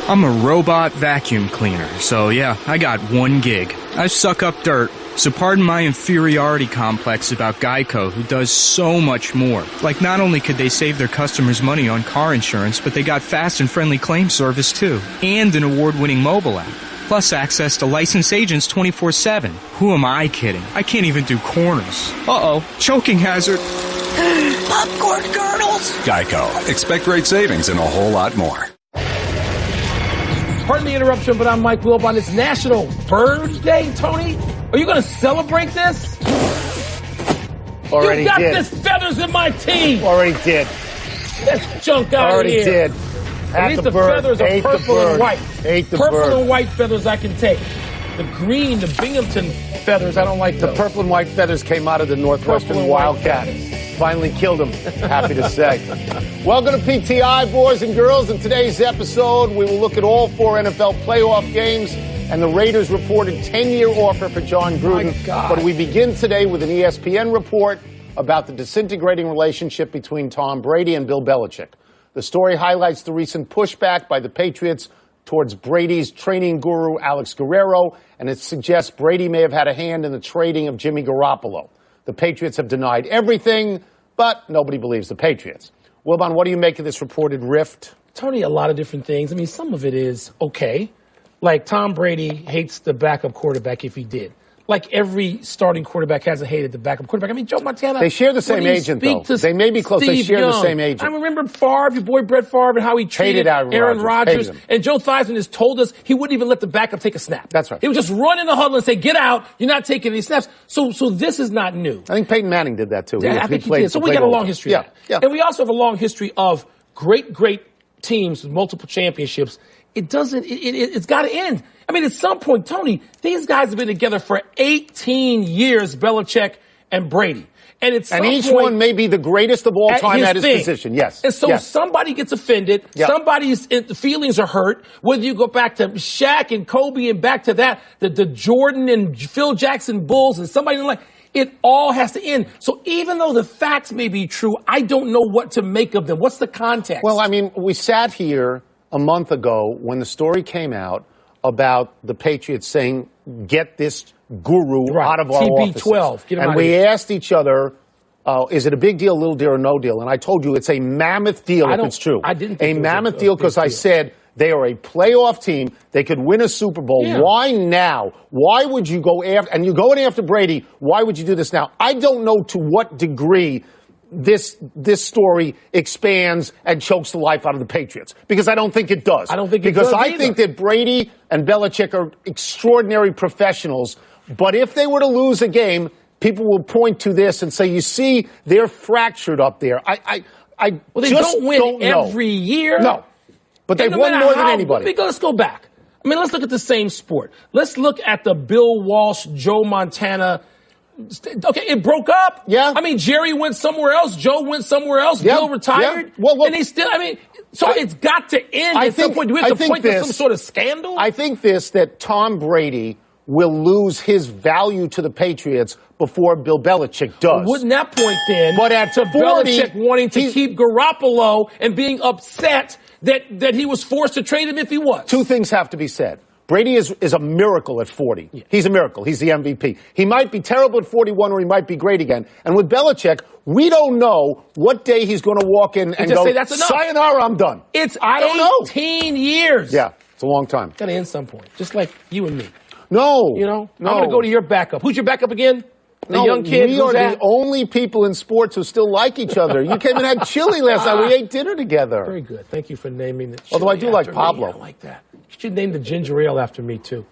I'm a robot vacuum cleaner, so yeah, I got one gig. I suck up dirt, so pardon my inferiority complex about Geico, who does so much more. Like, not only could they save their customers money on car insurance, but they got fast and friendly claim service too, and an award-winning mobile app. Plus access to licensed agents 24/7. Who am I kidding? I can't even do corners. Uh-oh, choking hazard. Popcorn kernels. Geico. Expect great savings and a whole lot more. Pardon the interruption, but I'm Mike Wilbon. It's National Bird Day, Tony. Are you going to celebrate this? Already you got did. this feathers in my teeth. Already did. Get junk out Already of here. did. At least the feathers are purple and white. Ate the purple bird. and white feathers I can take. The green, the Binghamton feathers, I don't like The those. purple and white feathers came out of the Northwestern Wildcat. Finally killed him, happy to say. Welcome to PTI, boys and girls. In today's episode, we will look at all 4 NFL playoff games and the Raiders' reported 10-year offer for Jon Gruden. But we begin today with an ESPN report about the disintegrating relationship between Tom Brady and Bill Belichick. The story highlights the recent pushback by the Patriots towards Brady's training guru, Alex Guerrero, and it suggests Brady may have had a hand in the trading of Jimmy Garoppolo. The Patriots have denied everything, but nobody believes the Patriots. Wilbon, what do you make of this reported rift? Tony, a lot of different things. I mean, some of it is okay. Like Tom Brady hates the backup quarterback if he did. Like every starting quarterback hasn't hated the backup quarterback. I mean, Joe Montana. They share the same agent, though. They may be close. They share the same agent. I remember Favre, your boy Brett Favre, and how he treated Aaron Rodgers. And Joe Theismann has told us he wouldn't even let the backup take a snap. That's right. He would just run in the huddle and say, "Get out! You're not taking any snaps." So this is not new. I think Peyton Manning did that too. I think he did. So we got a long history of that. Yeah. And we also have a long history of great teams with multiple championships. It's got to end. I mean, at some point, Tony, these guys have been together for 18 years, Belichick and Brady. And each one may be the greatest of all time at his position. Yes. And so somebody gets offended. Yep. Somebody's feelings are hurt. Whether you go back to Shaq and Kobe and back to that, the Jordan and Phil Jackson Bulls and somebody like it all has to end. So even though the facts may be true, I don't know what to make of them. What's the context? Well, I mean, we sat here a month ago when the story came out about the Patriots saying, get this guru out of our offices. TB12. Get him and we asked each other, is it a big deal, little deal, or no deal? And I told you it's a mammoth deal if it's true. I didn't think a mammoth deal because I said they are a playoff team. They could win a Super Bowl. Yeah. Why now? Why would you go after, and you're going after Brady, why would you do this now? I don't know to what degree this story expands and chokes the life out of the Patriots. Because I don't think it does. I don't think it does Because I either. think that Brady and Belichick are extraordinary professionals. But if they were to lose a game, people will point to this and say, you see, they're fractured up there. Well, they just don't win every year. No. But they've won more than anybody. Let's go back. I mean, let's look at the same sport. Let's look at the Bill Walsh, Joe Montana. Okay, it broke up. Yeah. I mean, Jerry went somewhere else. Joe went somewhere else. Yeah. Bill retired. Yeah. Well, look, and they still, it's got to end at some point. Do we have to point to some sort of scandal? I think that Tom Brady will lose his value to the Patriots before Bill Belichick does. Wouldn't that point then but at to 40, Belichick wanting to keep Garoppolo and being upset that he was forced to trade him if he was? Two things have to be said. Brady is a miracle at 40. Yeah. He's a miracle. He's the MVP. He might be terrible at 41 or he might be great again. And with Belichick, we don't know what day he's going to walk in and go, say, that's enough. Sayonara, I'm done. I don't know. 18 years. Yeah, it's a long time. Got to end some point, just like you and me. No. I'm going to go to your backup. Who's your backup again? The young kid? We are the only people in sports who still like each other. You came and had chili last night. We ate dinner together. Very good. Thank you for naming it. Although I do like Pablo. I like that. You should name the ginger ale after me, too.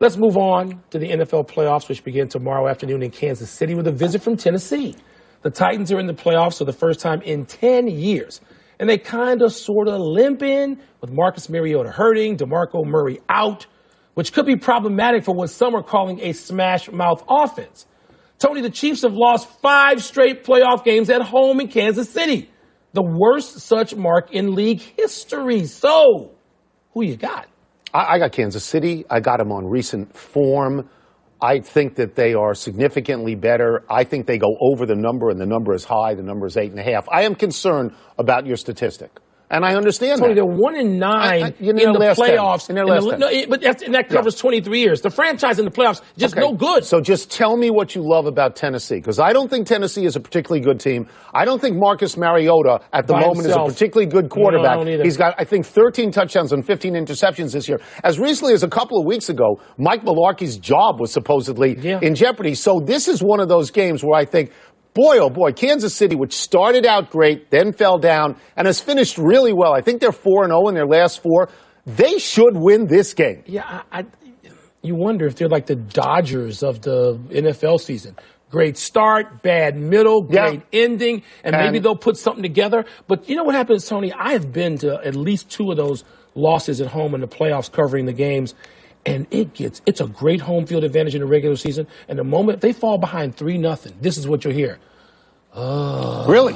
Let's move on to the NFL playoffs, which begin tomorrow afternoon in Kansas City with a visit from Tennessee. The Titans are in the playoffs for the first time in 10 years. And they kind of sort of limp in with Marcus Mariota hurting, DeMarco Murray out, which could be problematic for what some are calling a smash mouth offense. Tony, the Chiefs have lost 5 straight playoff games at home in Kansas City, the worst such mark in league history. So, who you got? I got Kansas City. I got them on recent form. I think that they are significantly better. I think they go over the number, and the number is high. The number is 8.5. I am concerned about your statistic. And I understand Tony, that. they're 1-9 in the last playoffs. 10. In their last 10. No, that covers 23 years. The franchise in the playoffs just no good. So just tell me what you love about Tennessee, because I don't think Tennessee is a particularly good team. I don't think Marcus Mariota at the moment is a particularly good quarterback. No, I don't either. He's got, I think, 13 touchdowns and 15 interceptions this year. As recently as a couple of weeks ago, Mike Mularkey's job was supposedly in jeopardy. So this is one of those games where I think, boy, oh boy, Kansas City, which started out great, then fell down, and has finished really well. I think they're 4-0 in their last 4. They should win this game. Yeah, you wonder if they're like the Dodgers of the NFL season. Great start, bad middle, great ending, and maybe they'll put something together. But you know what happens, Tony? I have been to at least 2 of those losses at home in the playoffs covering the games. And it's a great home field advantage in the regular season. And the moment they fall behind 3-0, this is what you'll hear. Really?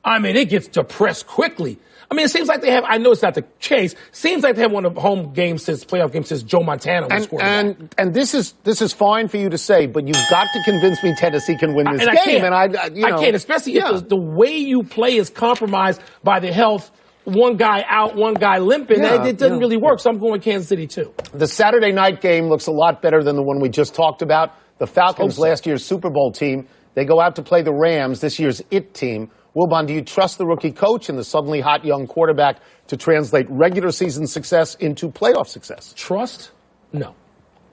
I mean, it gets depressed quickly. I mean, it seems like they have, I know it's not the case, seems like they have won a home game playoff game since Joe Montana was quarterback. And this is fine for you to say, but you've got to convince me Tennessee can win this game. I can't, especially if the way you play is compromised by the health. One guy out, one guy limping. It doesn't really work, so I'm going Kansas City, too. The Saturday night game looks a lot better than the one we just talked about. The Falcons, last year's Super Bowl team, they go out to play the Rams, this year's IT team. Wilbon, do you trust the rookie coach and the suddenly hot young quarterback to translate regular season success into playoff success? Trust? No.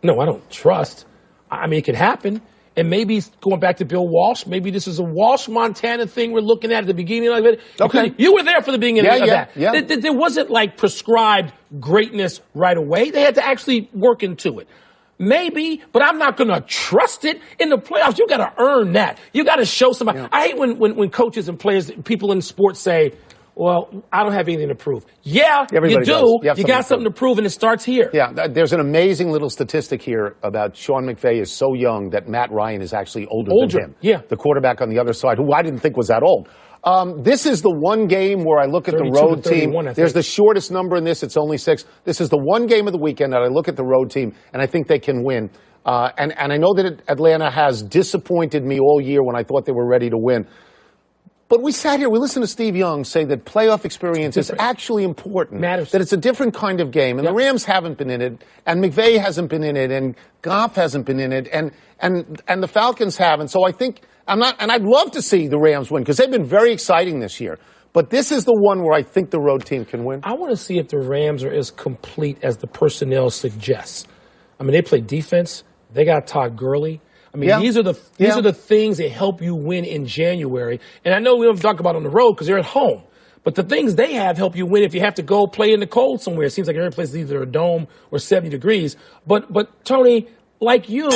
No, I don't trust. I mean, it could happen. And maybe going back to Bill Walsh, maybe this is a Walsh-Montana thing we're looking at the beginning of it. Okay. You were there for the beginning of that. Yeah. There wasn't like prescribed greatness right away. They had to actually work into it. Maybe, but I'm not going to trust it in the playoffs. You got to earn that. You got to show somebody. Yeah. I hate when coaches and players, people in sports say, well, I don't have anything to prove. Yeah, everybody you do. Does. You got something to prove, and it starts here. Yeah, there's an amazing little statistic here about Sean McVay is so young that Matt Ryan is actually older than him. Yeah. The quarterback on the other side, who I didn't think was that old. This is the one game where I look at the road team. There's the shortest number in this. It's only 6. This is the one game of the weekend that I look at the road team, and I think they can win. And I know that Atlanta has disappointed me all year when I thought they were ready to win. But we sat here, we listened to Steve Young say that playoff experience is actually important. Matters. That it's a different kind of game. And the Rams haven't been in it, and McVay hasn't been in it, and Goff hasn't been in it, and the Falcons haven't. So I think and I'd love to see the Rams win because they've been very exciting this year. But this is the one where I think the road team can win. I want to see if the Rams are as complete as the personnel suggests. I mean, they play defense. They got Todd Gurley. I mean, these are the things that help you win in January. And I know we don't talk about on the road because they're at home. But the things they have help you win if you have to go play in the cold somewhere. It seems like every place is either a dome or 70 degrees. But Tony, like you,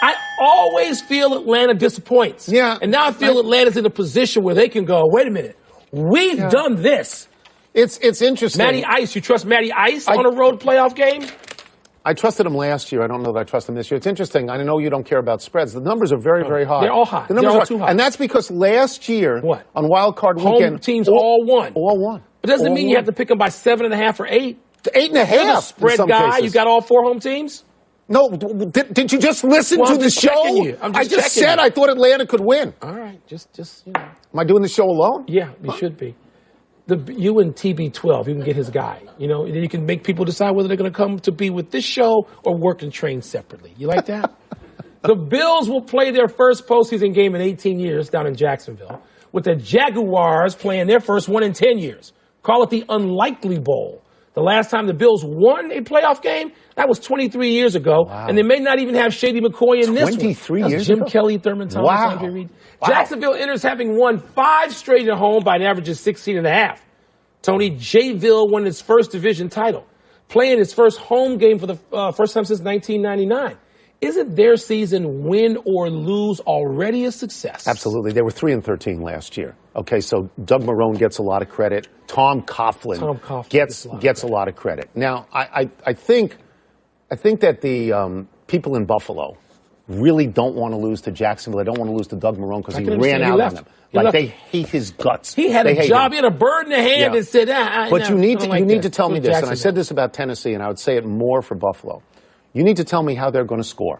I always feel Atlanta disappoints. Yeah. And now I feel Atlanta's in a position where they can go, wait a minute, we've done this. It's interesting. Matty Ice, you trust Matty Ice on a road playoff game? I trusted him last year. I don't know that I trust him this year. It's interesting. I know you don't care about spreads. The numbers are very, very high. They're all high. The numbers They're all are too high. And that's because last year on Wild Card Home Weekend, teams all won. All won. But it doesn't mean you have to pick them by 7.5 or 8. 8.5. You're the spread guy. Cases. You got all 4 home teams? No. Did you just listen to the show? I just said I thought Atlanta could win. All right. Just you know. Am I doing the show alone? Yeah, you should be. You and TB12, you can get his guy. You know, then you can make people decide whether they're going to come to be with this show or work and train separately. You like that? The Bills will play their first postseason game in 18 years down in Jacksonville, with the Jaguars playing their first one in 10 years. Call it the Unlikely Bowl. The last time the Bills won a playoff game, that was 23 years ago. Wow. And they may not even have Shady McCoy in this one. 23 years Jim ago? Kelly, Thurman Thomas, Andre Reed. Jacksonville enters having won 5 straight at home by an average of 16.5. Tony, Jayville won its first division title, playing its first home game for the first time since 1999. Isn't their season, win or lose, already a success? Absolutely. They were 3-13 last year. Okay, so Doug Marrone gets a lot of credit. Tom Coughlin gets a lot of credit. Now, I think that the people in Buffalo really don't want to lose to Jacksonville. They don't want to lose to Doug Marrone because he ran out on them. They hate his guts. He had a job. He had a bird in the hand and said, But you need to tell me this, and I said this about Tennessee, and I would say it more for Buffalo. You need to tell me how they're going to score.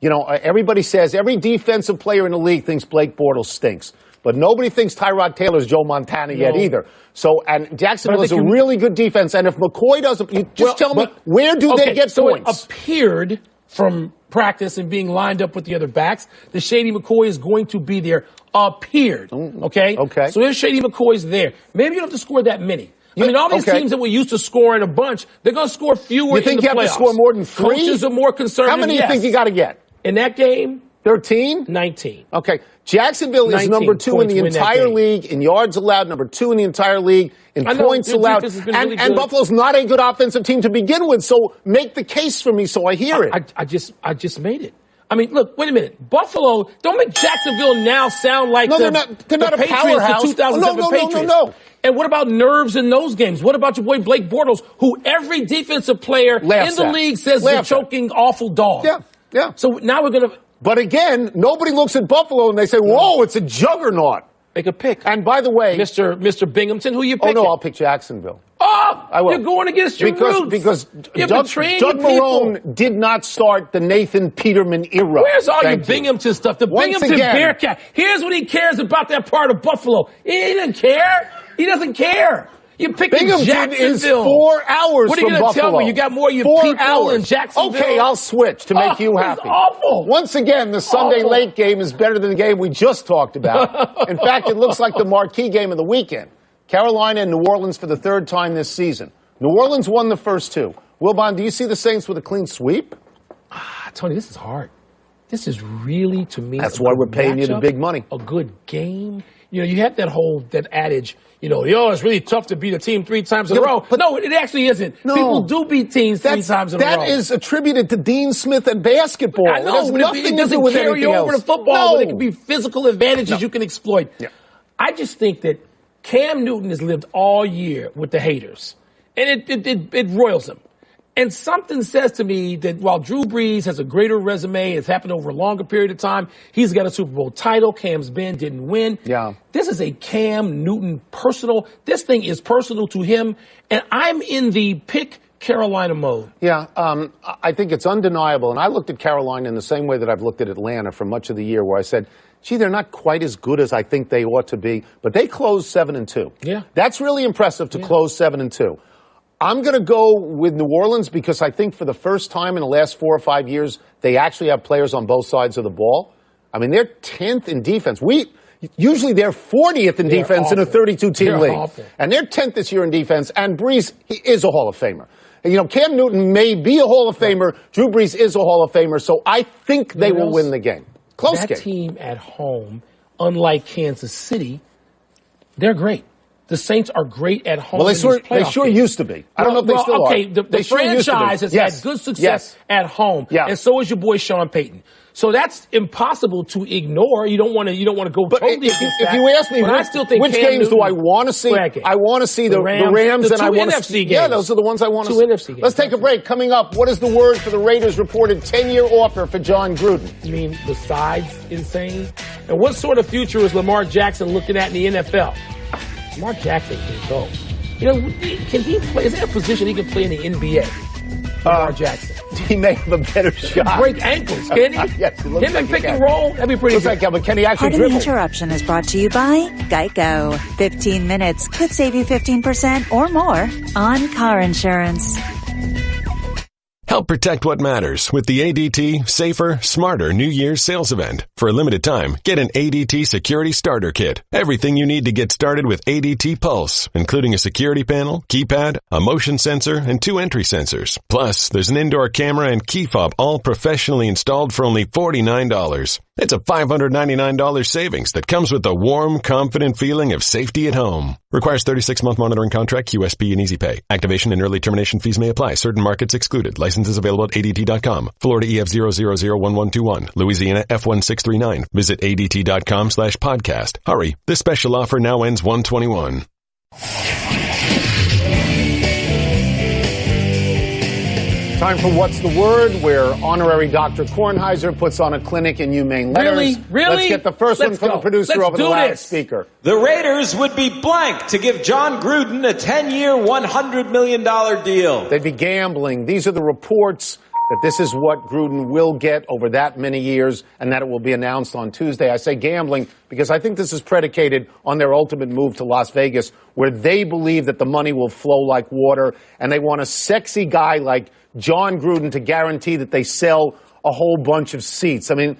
You know, everybody says every defensive player in the league thinks Blake Bortles stinks. But nobody thinks Tyrod Taylor's Joe Montana yet either. So, and Jacksonville is a really good defense. And if McCoy doesn't, tell me, where do they get points? It appeared from practice and being lined up with the other backs, the Shady McCoy is going to be there. Appeared. Okay? Okay. So there's Shady McCoy's there. Maybe you don't have to score that many. I mean, all these teams that we're used to scoring a bunch, they're going to score fewer in the playoffs. You think you have to score more than 3? Coaches are more conservative. How many do you think you got to get? In that game? 13? 19. Okay. Jacksonville is number 2 in the entire league in yards allowed, number 2 in the entire league in points allowed. And Buffalo's not a good offensive team to begin with, so make the case for me so I hear it. I just made it. I mean, look, wait a minute. Buffalo, don't make Jacksonville now sound like they're not a Patriots, powerhouse. the 2007 Patriots. No. And what about nerves in those games? What about your boy Blake Bortles, who every defensive player in the league says is a choking, awful dog? Yeah. So now we're going to... But again, nobody looks at Buffalo and they say, whoa, it's a juggernaut. Make a pick. And by the way... Mr. Binghamton, who you picking? Oh, no, I'll pick Jacksonville. Oh, I will. You're going against your roots. Because Doug Marrone did not start the Nathan Peterman era. Where's all your Binghamton stuff? The Binghamton Bearcat. Here's what he cares about that part of Buffalo. He doesn't care. He doesn't care. You're picking Jacksonville. Is 4 hours What are you going to tell me? You got more of your people in Jacksonville? Okay, I'll switch to make you happy. It's awful. Once again, the Sunday late game is better than the game we just talked about. In fact, it looks like the marquee game of the weekend. Carolina and New Orleans for the 3rd time this season. New Orleans won the first 2. Wilbon, do you see the Saints with a clean sweep? Tony, this is hard. This is really, to me, that's why we're paying you the big money. A good game. You know, you have that adage, it's really tough to beat a team 3 times in a row. But no, it actually isn't. No. People do beat teams 3 times in a row. That is attributed to Dean Smith and basketball. I know, it doesn't carry over to football, but it can be physical advantages you can exploit. Yeah. I just think that Cam Newton has lived all year with the haters, and it roils him. And something says to me that while Drew Brees has a greater resume, it's happened over a longer period of time, he's got a Super Bowl title, Cam's didn't win. Yeah. This is a Cam Newton this thing is personal to him, and I'm in the pick Carolina mode. Yeah, I think it's undeniable, and I looked at Carolina in the same way that I've looked at Atlanta for much of the year, where I said, gee, they're not quite as good as I think they ought to be, but they closed 7-2. Yeah. That's really impressive to close 7-2. I'm going to go with New Orleans because I think for the first time in the last 4 or 5 years, they actually have players on both sides of the ball. I mean, they're 10th in defense. Usually they're 40th in defense in a 32-team league. Awful. And they're 10th this year in defense. And Brees, he is a Hall of Famer. Cam Newton may be a Hall of Famer. Drew Brees is a Hall of Famer. So I think they will win the game. Close game. That team at home, unlike Kansas City, they're great. The Saints are great at home. Well, they sure used to be. I don't know if they still are. Okay, the franchise has had good success at home, and so is your boy Sean Payton. So that's impossible to ignore. You don't want to go totally against that. If you ask me, I still think which games do I want to see? I want to see the Rams, and I want to see. Yeah, those are the ones I want to see. NFC games. Let's take a break. Coming up, what is the word for the Raiders' reported 10-year offer for Jon Gruden? You mean besides insane? And what sort of future is Lamar Jackson looking at in the NFL? Lamar Jackson can go. Can he play? Is there a position he can play in the NBA? Lamar Jackson. He may have a better shot. Break ankles, can he? Yes, him and pick and roll, that'd be pretty good. But can he actually Part dribble? of the Interruption is brought to you by Geico. 15 minutes could save you 15% or more on car insurance. Help protect what matters with the ADT Safer, Smarter New Year's sales event. For a limited time, get an ADT Security Starter Kit. Everything you need to get started with ADT Pulse, including a security panel, keypad, a motion sensor, and 2 entry sensors. Plus, there's an indoor camera and key fob all professionally installed for only $49. It's a $599 savings that comes with a warm, confident feeling of safety at home. Requires 36-month monitoring contract, QSP, and Easy Pay. Activation and early termination fees may apply. Certain markets excluded. Licenses available at ADT.com. Florida EF0001121. Louisiana F1639. Visit ADT.com/podcast. Hurry. This special offer now ends 1/21. Time for What's the Word, where honorary Dr. Kornheiser puts on a clinic in humane letters. Really? Let's get the first one from the producer over the loudspeaker. The Raiders would be blank to give Jon Gruden a 10-year, $100 million deal. They'd be gambling. These are the reports that this is what Gruden will get over that many years and that it will be announced on Tuesday. I say gambling because I think this is predicated on their ultimate move to Las Vegas, where they believe that the money will flow like water, and they want a sexy guy like Jon Gruden to guarantee that they sell a whole bunch of seats. I mean,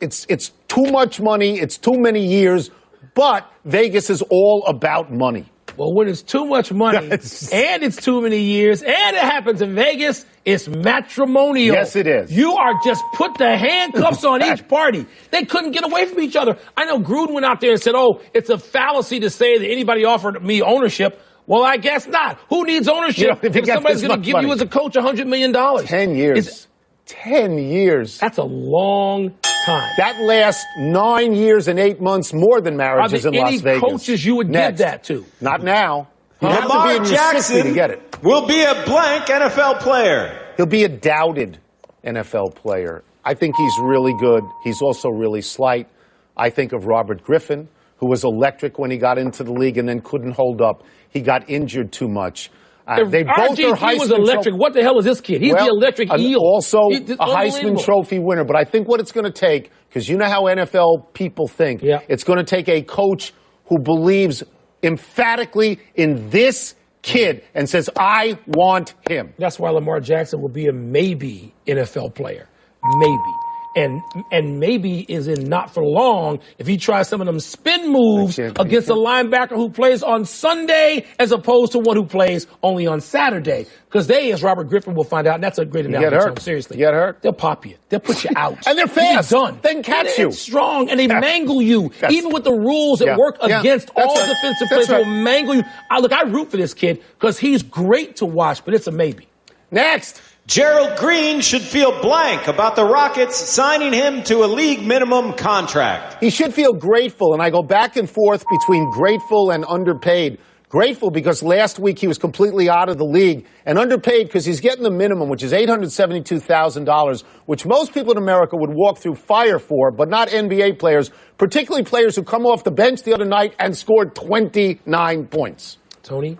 it's too much money, it's too many years, but Vegas is all about money. Well, when it's too much money and it's too many years and it happens in Vegas, it's matrimonial. Yes, it is. You are just put the handcuffs on each party. They couldn't get away from each other. I know Gruden went out there and said, oh, it's a fallacy to say that anybody offered me ownership. Well, I guess not. Who needs ownership if somebody's going to give you as a coach $100 million? 10 years. 10 years. That's a long time. That lasts 9 years and 8 months more than marriages in Las Vegas. Any coaches you would give that to? Not now. You have to be Lamar in your 60 to get it. will be a blank NFL player. He'll be a doubted NFL player. I think he's really good. He's also really slight. I think of Robert Griffin, who was electric when he got into the league and then couldn't hold up. He got injured too much. They both are Heisman was electric. What the hell is this kid? He's the electric eel. Also a Heisman Trophy winner. But I think what it's going to take, because you know how NFL people think, it's going to take a coach who believes emphatically in this kid and says, I want him. That's why Lamar Jackson will be a maybe NFL player. Maybe. And maybe is in not for long if he tries some of them spin moves against a linebacker who plays on Sunday as opposed to one who plays only on Saturday. Because they, as Robert Griffin will find out, and that's a great analogy. Get hurt. Seriously. You get hurt. They'll pop you. They'll put you out. And they're fast. Done. They can catch you. They're strong, and they mangle you. Even with the rules that work against all defensive players, will mangle you. Look, I root for this kid because he's great to watch, but it's a maybe. Next. Gerald Green should feel blank about the Rockets signing him to a league minimum contract. He should feel grateful, and I go back and forth between grateful and underpaid. Grateful because last week he was completely out of the league, and underpaid because he's getting the minimum, which is $872,000, which most people in America would walk through fire for, but not NBA players, particularly players who come off the bench the other night and scored 29 points. Tony,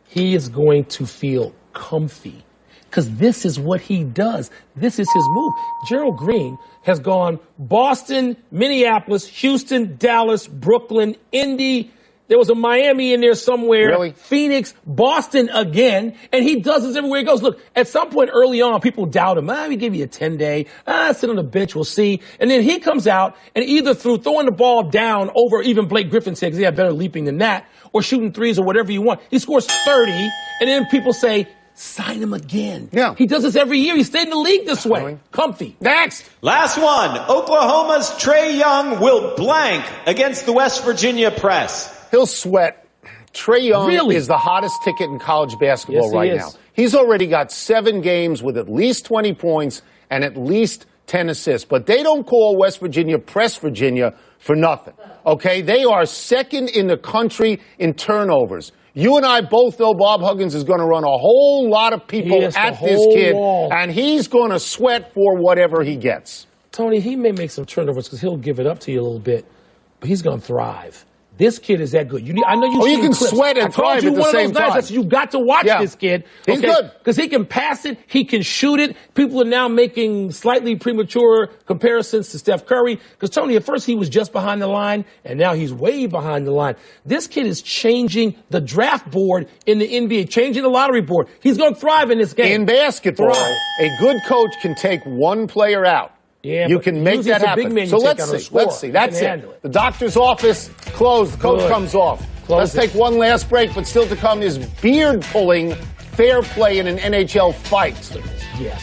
he is going to feel comfy. Because this is what he does. This is his move. Gerald Green has gone Boston, Minneapolis, Houston, Dallas, Brooklyn, Indy. There was a Miami in there somewhere. Really? Phoenix, Boston again. And he does this everywhere he goes. Look, at some point early on, people doubt him. We give you a 10-day. Sit on the bench, we'll see. And then he comes out and either through throwing the ball down over even Blake Griffin said, because he had better leaping than that, or shooting threes or whatever you want. He scores 30, and then people say, sign him again. Yeah. He does this every year. He stayed in the league this way. Comfy. Next. Last one. Oklahoma's Trae Young will blank against the West Virginia press. He'll sweat. Trae Young is the hottest ticket in college basketball right now. He's already got 7 games with at least 20 points and at least 10 assists. But they don't call West Virginia Press Virginia for nothing. Okay? They are second in the country in turnovers. You and I both know Bob Huggins is going to run a whole lot of people at this kid, and he's going to sweat for whatever he gets. Tony, he may make some turnovers because he'll give it up to you a little bit, but he's going to thrive. This kid is that good. I know you can sweat and thrive at the same time. You've got to watch this kid. He's good. Because he can pass it. He can shoot it. People are now making slightly premature comparisons to Steph Curry. Because, Tony, at first he was just behind the line, and now he's way behind the line. This kid is changing the draft board in the NBA, changing the lottery board. He's going to thrive in this game. In basketball, a good coach can take one player out. Yeah, you can make that happen. So let's see. That's it. The doctor's office closed. The coach comes off. Let's take one last break, but still to come is beard-pulling fair play in an NHL fight. Yes.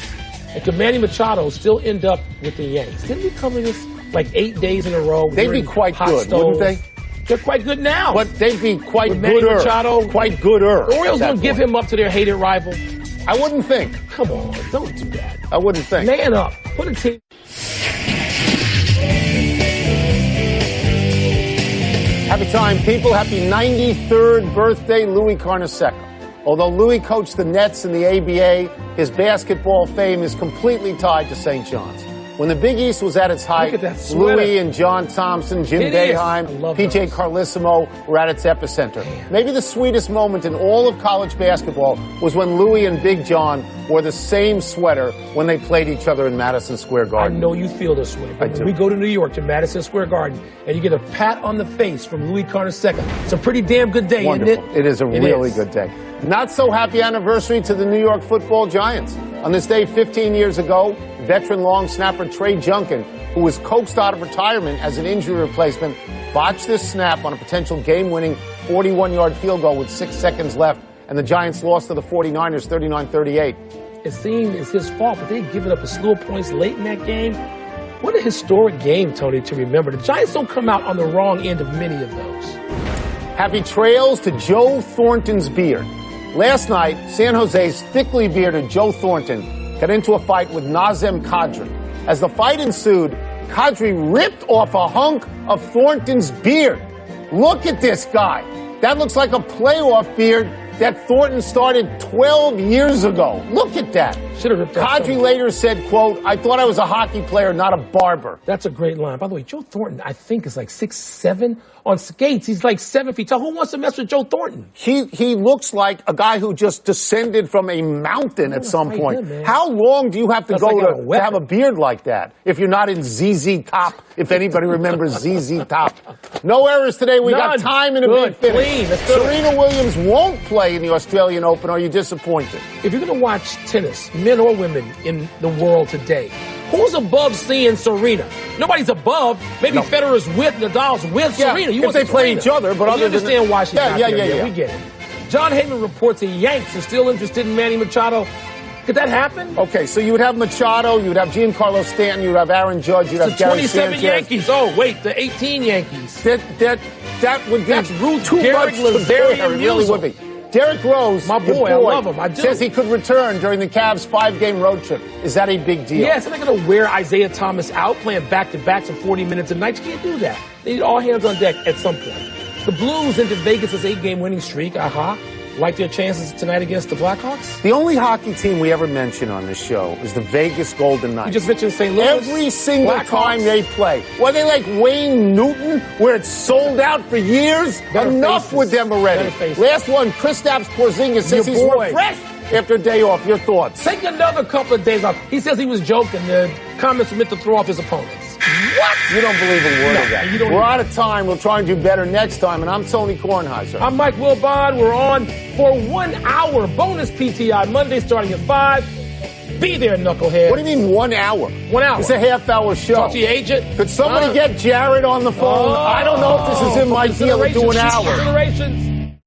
And could Manny Machado still end up with the Yankees? Didn't we cover this like 8 days in a row? They'd be quite good, wouldn't they? They're quite good now. But they'd be quite gooder. Machado, quite gooder. The Orioles will give him up to their hated rival. I wouldn't think. Come on, don't do that. I wouldn't think. Man up. Put a team. Happy time, people. Happy 93rd birthday, Louis Carnesecca. Although Louis coached the Nets in the ABA, his basketball fame is completely tied to St. John's. When the Big East was at its height, Louis and John Thompson, Jim Boeheim, P.J. Carlissimo were at its epicenter. Maybe the sweetest moment in all of college basketball was when Louis and Big John wore the same sweater when they played each other in Madison Square Garden. I know you feel this way, but when we go to New York to Madison Square Garden and you get a pat on the face from Louis Carter II, it's a pretty damn good day, Wonderful. isn't it? It is a really good day. Not so happy anniversary to the New York Football Giants. On this day 15 years ago, veteran long snapper Trey Junkin, who was coaxed out of retirement as an injury replacement, botched this snap on a potential game-winning 41-yard field goal with 6 seconds left, and the Giants lost to the 49ers 39-38. It seemed it's his fault, but they had given up a slew of points late in that game. What a historic game, Tony, to remember. The Giants don't come out on the wrong end of many of those. Happy trails to Joe Thornton's beard. Last night, San Jose's thickly bearded Joe Thornton got into a fight with Nazem Kadri. As the fight ensued, Kadri ripped off a hunk of Thornton's beard. Look at this guy. That looks like a playoff beard that Thornton started 12 years ago. Look at that. Kadri later said, quote, "I thought I was a hockey player, not a barber." That's a great line. By the way, Joe Thornton, I think, is like 6'7". On skates, he's like 7 feet tall. Who wants to mess with Joe Thornton? He looks like a guy who just descended from a mountain at some point. How long do you have to go to have a beard like that if you're not in ZZ Top, if anybody remembers ZZ Top? No errors today. We got time in a big finish. Serena Williams won't play in the Australian Open. Are you disappointed? If you're going to watch tennis, men or women in the world today, who's above seeing Serena? Nobody's above. Maybe Federer's with, Nadal's with Serena. You if they play each other, but other understand why she's not there. Yeah, we get it. John Heyman reports the Yanks are still interested in Manny Machado. Could that happen? Okay, so you would have Machado, you would have Giancarlo Stanton, you would have Aaron Judge, you'd have Gary Sanchez. 27 Yankees. Oh, wait, the 18 Yankees. That would be That's Ruth too Derek much to bear. It really would be. Derek Rose, my boy, I love him. I do. Says he could return during the Cavs' 5-game road trip. Is that a big deal? Yes, they're not going to wear Isaiah Thomas out playing back-to-backs for 40 minutes a night. You can't do that. They need all hands on deck at some point. The Blues into Vegas' 8-game winning streak. Like their chances tonight against the Blackhawks? The only hockey team we ever mention on this show is the Vegas Golden Knights. You just mentioned St. Louis. Every single time they play. Were they like Wayne Newton, where it's sold out for years? Enough with them already. Last one, Kristaps Porzingis says he's refreshed after a day off. Your thoughts? Take another couple of days off. He says he was joking. The comments were meant to throw off his opponents. What? You don't believe a word of that. We're out of time. We'll try and do better next time. And I'm Tony Kornheiser. I'm Mike Wilbon. We're on for 1 hour. Bonus PTI Monday starting at 5. Be there, knucklehead. What do you mean 1 hour? 1 hour. It's a half-hour show. Talk to your agent. Could somebody get Jared on the phone? I don't know if this is in my deal to do an hour. Generations.